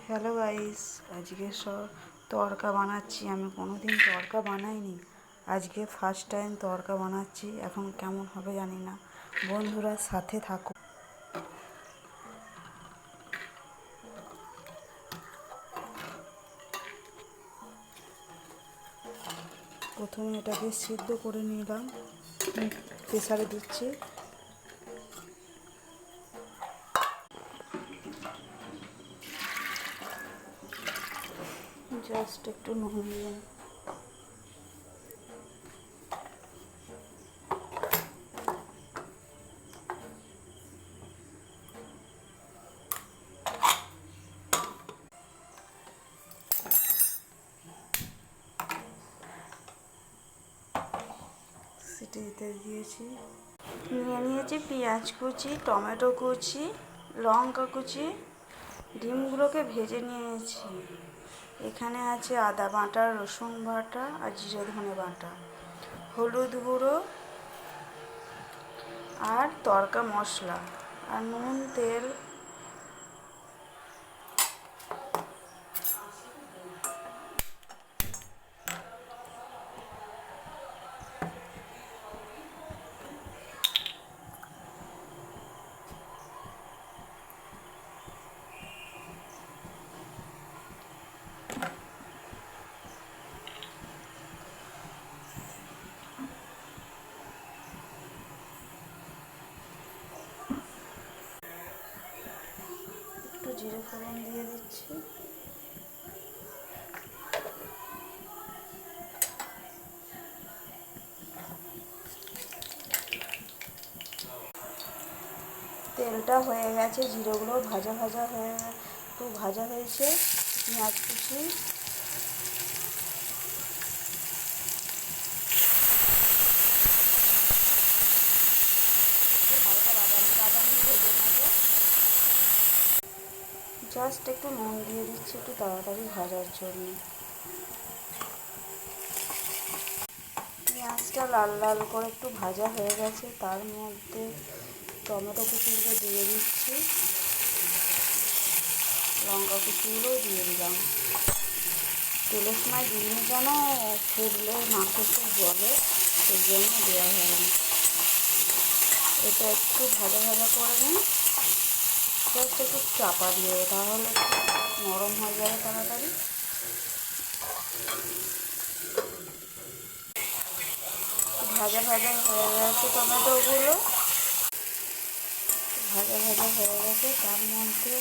Hello guys, আজকে তড়কা বানাচ্ছি। আমি কোনোদিন তড়কা বানাইনি, আজকে ফার্স্ট টাইম তড়কা বানাচ্ছি। এখন কেমন হবে জানি না, বন্ধুরা সাথে থাকো। প্রথমে এটাকে সিদ্ধ করে নিলাম, প্রেসারে দিচ্ছি। জাস্ট একটু নুন দিয়ে সিটি দিতে দিয়েছি। নিয়েছি পেঁয়াজ কুচি, টমেটো কুচি, লঙ্কা কুচি, ডিমগুলোকে ভেজে নিয়েছি। এখানে আছে আদা বাটা, রসুন বাটা আর জিরে ধনে বাটা, হলুদ গুঁড়ো আর তড়কা মশলা আর নুন, তেল। একটু জিরে ফোড়ন দিয়ে দিচ্ছি। তেলটা হয়ে গেছে, জিরেগুলো ভাজা ভাজা হয়ে একটু ভাজা হয়েছে। পেঁয়াজ কুচি, হালকা বাদামি বাদামি ভেজে নেবো। জাস্ট একটু নুন দিয়ে দিচ্ছি একটু তাড়াতাড়ি ভাজার জন্য। পেঁয়াজটা লাল লাল করে একটু ভাজা হয়ে গেছে, তার মধ্যে টমেটো কুচিগুলো দিয়ে দিচ্ছি, লঙ্কা কুচিগুলো দিয়ে দিলাম। তেলের সময় দিলে যেন ফুটলে মাংসটা জলে, সেই জন্য দেওয়া হয়নি। এটা একটু ভাজা ভাজা করে নিই, জাস্ট একটু চাপা দিয়ে, তাহলে নরম হয়ে যাবে তাড়াতাড়ি। ভাজা ভাজা হয়ে গেছে টমেটোগুলো, ভাজা ভাজা হয়ে গেছে। তার মধ্যে